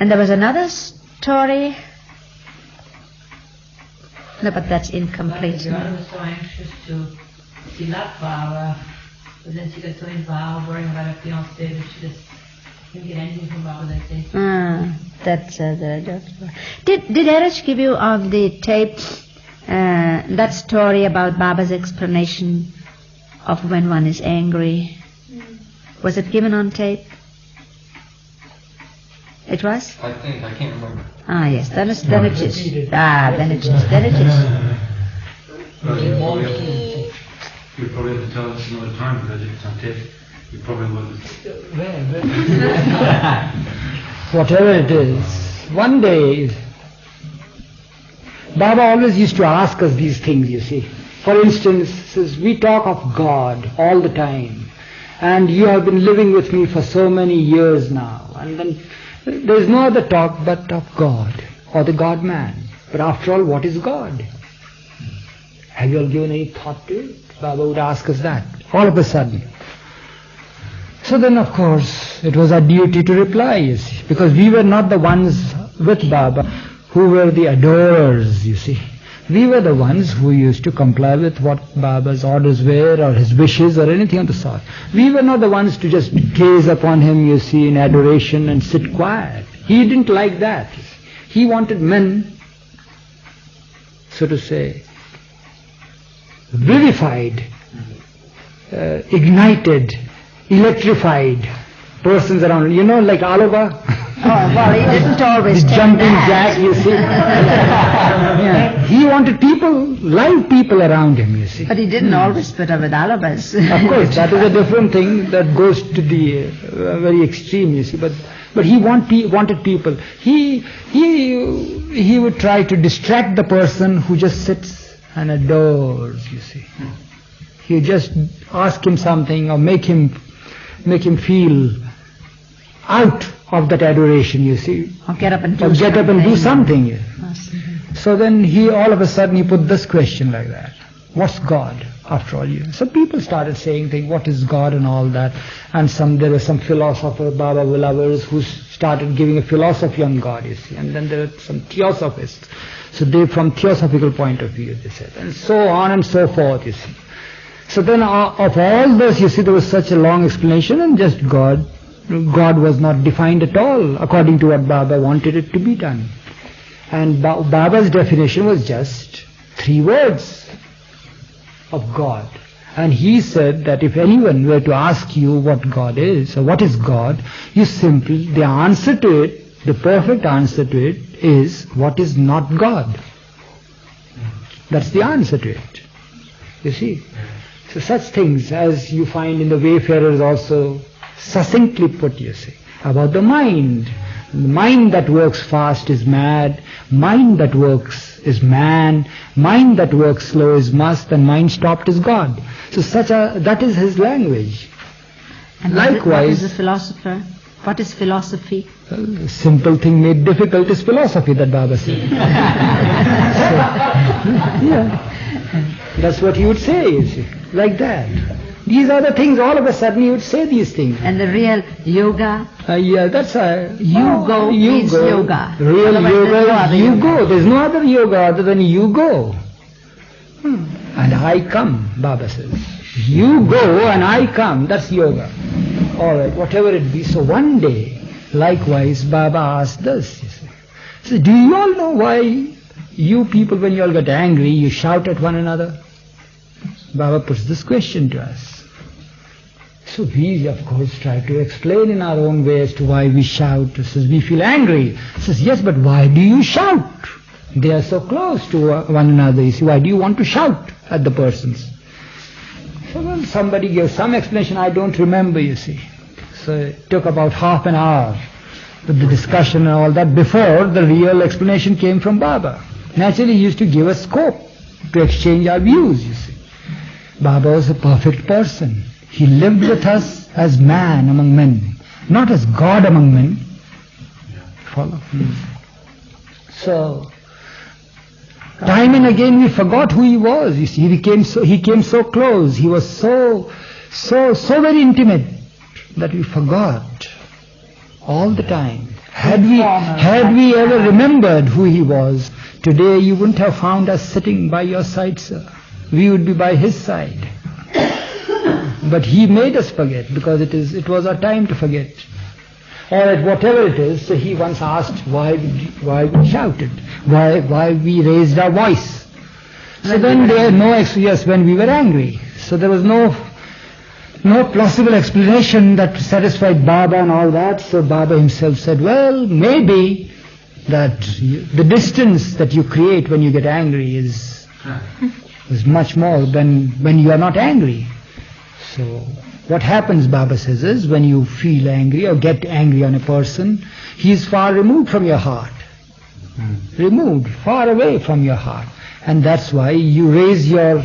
And there was another story. No, but that's incomplete. Your mother was so anxious to see that Baba, but then she got so involved worrying about her fiancé that she just didn't get anything from Baba that day. That's Did Eruch give you on the tape that story about Baba's explanation of when one is angry? Was it given on tape? It was? I think, I can't remember. Yes, then it is. Then it is. Well, you probably have to tell us another time because it's on tape. You probably wouldn't. Whatever it is, one day, Baba always used to ask us these things, you see. For instance, says, we talk of God all the time, and you have been living with me for so many years now, and then there is no other talk but of God, or the God-man. But after all, what is God? Have you all given any thought to it? Baba would ask us that, all of a sudden. So then, of course, it was our duty to reply, you see, because we were not the ones with Baba who were the adorers, you see. We were the ones who used to comply with what Baba's orders were, or his wishes, or anything of the sort. We were not the ones to just gaze upon him, you see, in adoration and sit quiet. He didn't like that. He wanted men, so to say, vivified, ignited, electrified persons around. You know, like Alaba? Well, he didn't always the take jumping that. jack, you see. Yeah. He wanted people, live people around him, you see. But he didn't always put up with alibis. Of course, that is a different thing that goes to the very extreme, you see. But he wanted people. He would try to distract the person who just sits and adores, you see. He would just ask him something or make him feel out of that adoration, you see. Or get up and do something. Yeah. So then all of a sudden he put this question like that. What's God after all? So people started saying things, what is God and all that. And there were some philosophers, Baba lovers, who started giving a philosophy on God, you see. And then there were some theosophists. So they, from theosophical point of view, they said. And so on and so forth, you see. So then of all this, you see, there was such a long explanation, and just God was not defined at all according to what Baba wanted it to be done. And Baba's definition was just 3 words of God. And he said that if anyone were to ask you what God is, or what is God, the answer to it, the perfect answer to it is, what is not God? That's the answer to it. You see? So such things as you find in the Wayfarers also succinctly put, you see, about the mind. The mind that works fast is mad, mind that works is man, mind that works slow is must, and mind stopped is God. So that is his language. And likewise, what is a philosopher? What is philosophy? A simple thing made difficult is philosophy, that Baba said. That's what he would say, you see, like that. These are the things, all of a sudden he would say these things. And the real yoga? That's Yugo means yoga. Real yoga is you go. There's no other yoga other than you go. And I come, Baba says. You go and I come, that's yoga. Alright, whatever it be. So one day, likewise, Baba asked this. So do you all know why you people, when you all get angry, you shout at one another? Baba puts this question to us. So we, of course, try to explain in our own way as to why we shout. He says, we feel angry. He says, yes, but why do you shout? They are so close to one another. You see, why do you want to shout at the persons? So when somebody gave some explanation, I don't remember, you see. So it took about half an hour with the discussion and all that before the real explanation came from Baba. Naturally, he used to give us scope to exchange our views, you see. Baba was a perfect person. He lived with us as man among men, not as God among men. Follow? So, time and again we forgot who he was. You see, he came so close. He was so very intimate that we forgot all the time. Had we ever remembered who he was, today you wouldn't have found us sitting by your side, sir. We would be by his side. But he made us forget, because it was our time to forget. Or at whatever it is, so he once asked why we shouted, why we raised our voice. So then there no yes, when we were angry. So there was no plausible explanation that satisfied Baba and all that. So Baba himself said, well, maybe that the distance that you create when you get angry is much more than when you are not angry. So what happens, Baba says, is when you feel angry or get angry on a person, he is far removed from your heart. Removed, far away from your heart. And that's why you raise your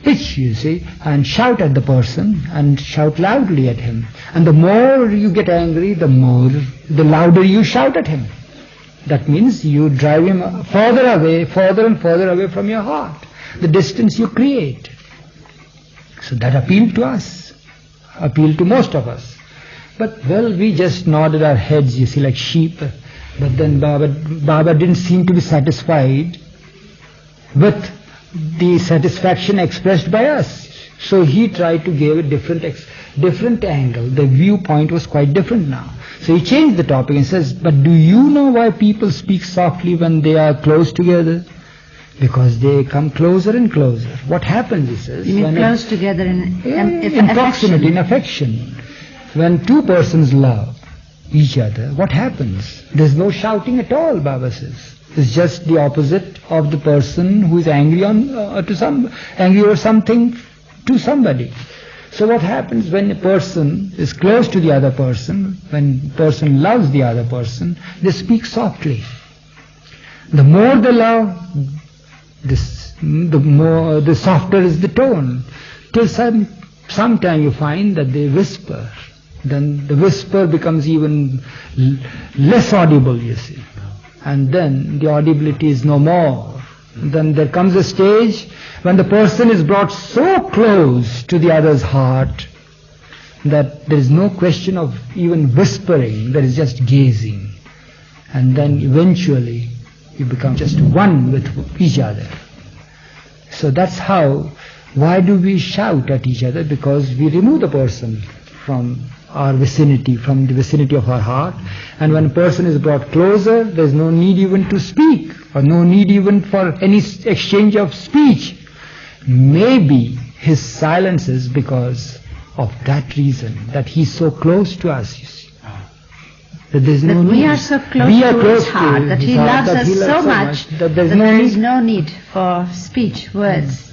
pitch, you see, and shout at the person and shout loudly at him. And the more you get angry, the louder you shout at him. That means you drive him further and further away from your heart. The distance you create. So that appealed to us, appealed to most of us. But well, we just nodded our heads, you see, like sheep. But then Baba didn't seem to be satisfied with the satisfaction expressed by us. So he tried to give a different angle. The viewpoint was quite different now. So he changed the topic and says, but do you know why people speak softly when they are close together? Because they come closer and closer. What happens, he says? You mean close together in proximity, in affection. When two persons love each other, what happens? There's no shouting at all, Baba says. It's just the opposite of the person who is angry or something to somebody. So what happens when a person is close to the other person, when a person loves the other person, they speak softly. The more they love, the softer is the tone. Till sometime you find that they whisper. Then the whisper becomes even less audible, you see. And then the audibility is no more. Then there comes a stage when the person is brought so close to the other's heart that there is no question of even whispering, there is just gazing. And then eventually you become just one with each other. So that's why do we shout at each other? Because we remove the person from our vicinity, from the vicinity of our heart. And when a person is brought closer, there's no need even to speak, or no need even for any exchange of speech. Maybe his silence is because of that reason, that he's so close to us, you see. That there's no need. We are so close to his heart, that he loves us so much that there is no need for speech, words.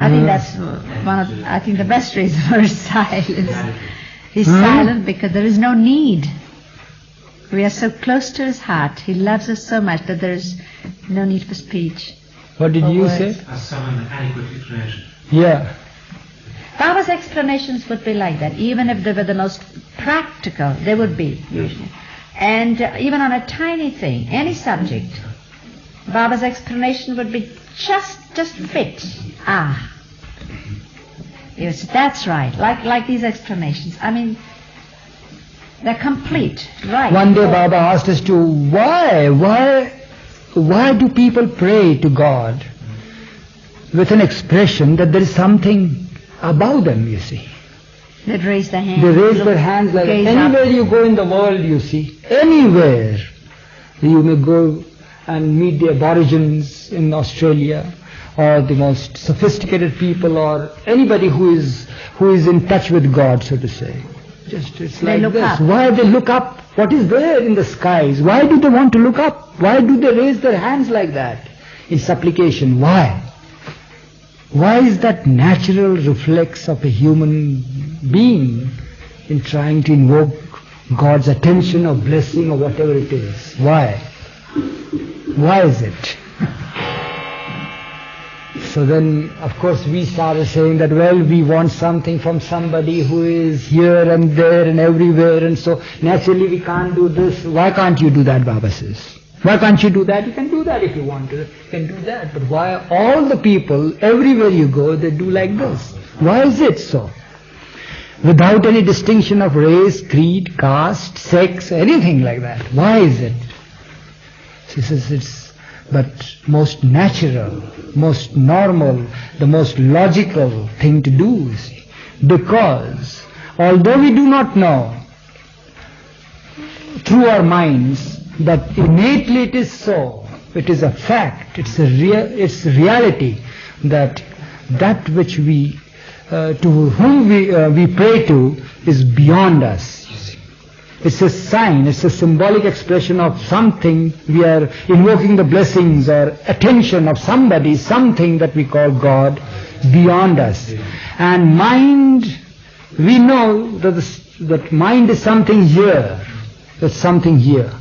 I think that's the best reason for his silence. He's silent because there is no need. We are so close to his heart. He loves us so much that there is no need for speech. What did you say? As some adequate explanation. Yeah. Baba's explanations would be like that, even if they were the most practical, they would be, usually. And even on a tiny thing, any subject, Baba's explanation would be just fit. Yes, that's right. Like these explanations. I mean, they're complete, right? One day Baba asked us to, why do people pray to God with an expression that there is something above them, you see? They'd raise their hands. They raise their hands like anywhere you go in the world, you see. Anywhere. You may go and meet the aborigines in Australia, or the most sophisticated people, or anybody who is in touch with God, so to say. Just it's like this. Up. Why they look up? What is there in the skies? Why do they want to look up? Why do they raise their hands like that in supplication? Why? Why is that natural reflex of a human being in trying to invoke God's attention or blessing or whatever it is? Why? Why is it? So then, of course, we started saying that, well, we want something from somebody who is here and there and everywhere, and so naturally we can't do this. Why can't you do that, Baba says? Why can't you do that? You can do that if you want to. You can do that. But why all the people, everywhere you go, they do like this? Why is it so? without any distinction of race, creed, caste, sex, anything like that. Why is it? She says it's but most natural, most normal, the most logical thing to do, you see. Because although we do not know through our minds that innately it is so, it is a fact, it's reality that which we to whom we pray to is beyond us. It's a sign, it's a symbolic expression of something. We are invoking the blessings or attention of somebody, something that we call God, beyond us. And mind, we know that mind is something here. There's something here.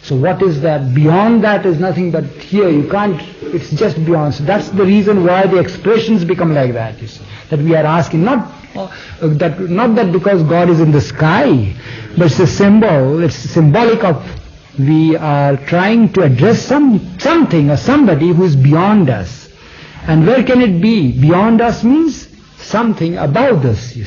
So what is that? Beyond that is nothing but here. You can't, it's just beyond. So that's the reason why the expressions become like that. You see, that we are asking, not that because God is in the sky, but it's a symbol, it's symbolic of we are trying to address something or somebody who is beyond us. And where can it be? Beyond us means something above us, you